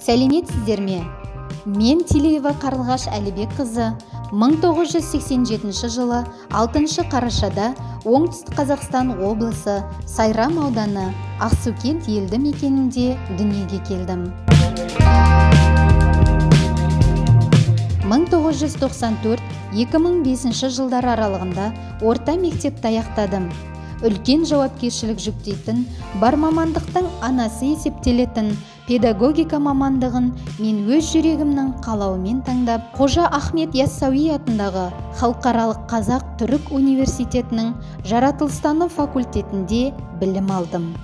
Сәлеметсіздер ме? Мен Телеева Қарлығаш Әлібек қызы 1987 жылы 6 қарашада Оңтүстік Қазақстан облысы Сайрам ауданы Ақсукент елді мекенінде дүниеге келдім. 1994-2005 жылдар аралығында орта мектепті аяқтадым. Үлкен жауапкершілік жүктейтін, бар мамандықтың анасы есептелетін педагогика мамандығын мен өз жүрегімнің қалауымен таңдап, Қожа Ахмет Яссауи атындағы Халықаралық Қазақ-Түрік университетінің жаратылыстану факультетінде білім алдым.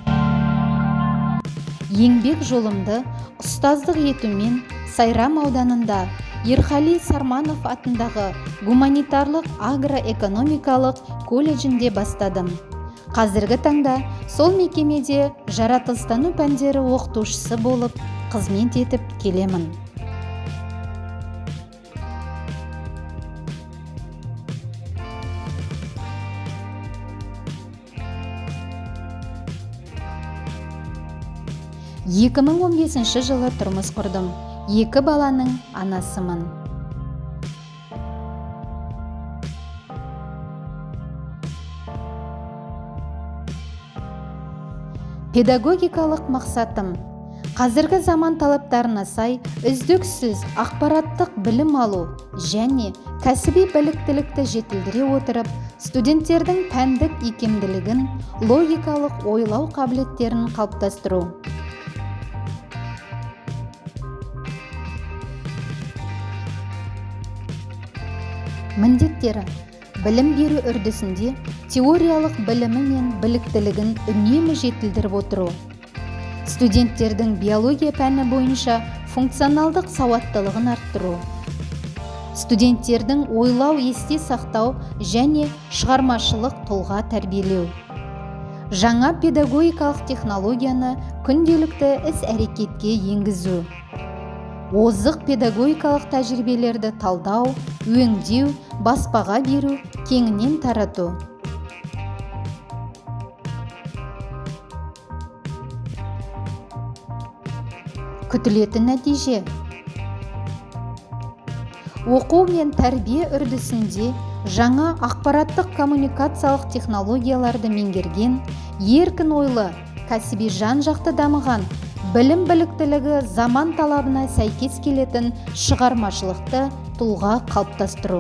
Еңбек жолымды ұстаздық етумен Сайрам ауданында Ерқали Сарманов атындағы гуманитарлық агроэкономикалық колледжінде бастадым. Қазіргі таңда сол мекемеде жаратылыстану пәндері оқытушысы болып қызмет етіп келемін. «2015 жылы тұрмыс құрдым. 2 баланың анасымын. Педагогикалық мақсатым қазіргі заман талаптарына сай үздіксіз ақпараттық білім алу және кәсіби біліктілікті жетілдіре отырып, студенттердің пәндік икемділігін, логикалық ойлау қабілеттерін қалыптастыру. Міндеттері: білім беру үрдісінде теориялық білімі мен біліктілігін үнемі жетілдіріп отыру. Студенттердің биология пәні бойынша функционалдық сауаттылығын арттыру. Студенттердің ойлау, есте сақтау және шығармашылық тұлға тәрбиелеу. Жаңа педагогикалық технологияны күнделікті іс-әрекетке енгізу. Озық педагогикалық тәжірибелерді талдау, өңдеу, баспаға беру, кеңінен тарату. Күтілетін нәтиже: оқу мен тәрбие үрдісінде жаңа ақпараттық коммуникациялық технологияларды меңгерген, еркін ойлы, кәсіби жан-жақты дамыған, білім біліктілігі заман талабына сәйкес келетін шығармашылықты тұлға қалыптастыру.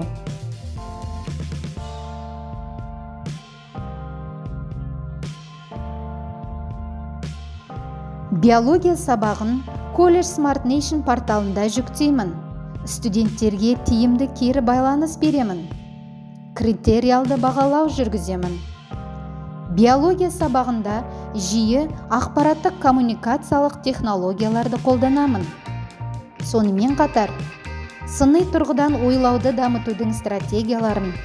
Биология сабағын College Smart Nation порталында жүктеймін. Студенттерге тиімді кері байланыс беремін. Критериалды бағалау жүргіземін. Биология сабағында жиі ақпараттық коммуникациялық технологияларды қолданамын. Сонымен қатар, сыни тұрғыдан ойлауды дамытудың стратегияларын,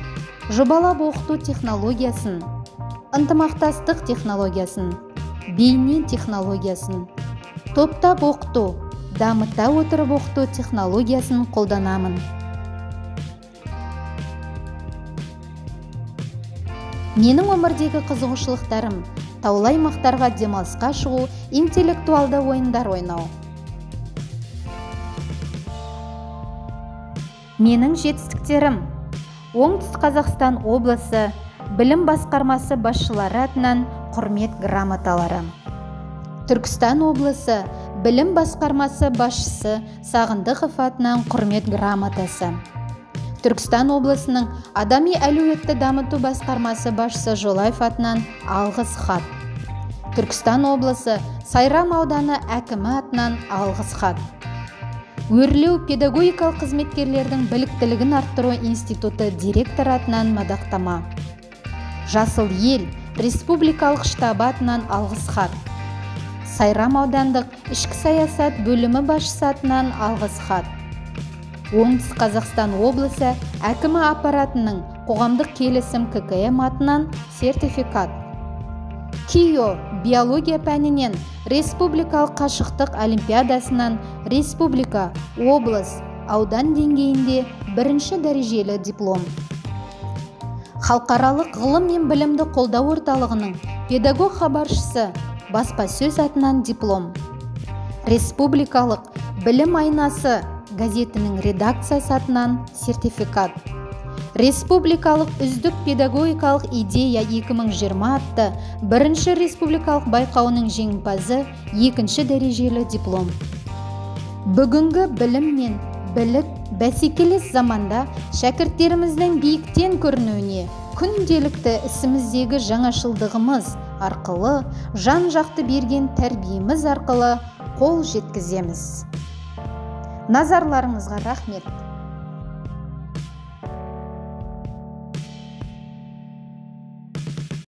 жобалап оқыту технологиясын, ынтымақтастық технологиясын, бейне технологиясын, топтап оқыту, дамыта отырып оқыту технологиясын қолданамын. Менің өмірдегі қызығушылықтарым: таулы аймақтарға демалысқа шығу, интеллектуалды ойындар ойнау. Менің жетістіктерім: Оңтүстік Қазақстан облысы білім басқармасы басшылары атынан құрмет грамоталары. Түркістан облысы білім басқармасы басшысы Сағындықов атынан құрмет грамотасы. Түркістан облысының адами әлеуетті дамыту басқармасы басшысы Жолаев атынан алғыс хат. Түркістан облысы Сайрам ауданы әкімі атынан алғыс хат. Өрлеу педагогикалық қызметкерлердің біліктілігін арттыру институты директоры атынан мадақтама. Жасыл ел республикалық штабы атынан алғыс хат. Сайрам аудандық ішкі саясат бөлімі басшысы атынан алғыс хат. Оңтүстік Қазақстан облысы әкімі аппаратының қоғамдық келісім ККМ атынан сертификат. КИО биология пәнінен республикалық қашықтық олимпиадасынан республика, облыс, аудан деңгейінде 1-ші дәрежелі диплом. Халықаралық ғылым мен білімді қолдау орталығының педагог хабаршысы баспасөз атынан диплом. Республикалық Білім айнасы газетінің редакциясы атынан сертификат. Республикалық үздік педагогикалық идея 2020 атты бірінші республикалық байқауының жеңімпазы 2-ші дәрежелі диплом. Бүгінгі білім мен білік бәсекелес заманда шәкірттеріміздің биіктен көрінуіне, күнделікті ісіміздегі жаңашылдығымыз арқылы, жан-жақты берген тәрбиеміз арқылы қол жеткіземіз. Назарларыңызға рахмет.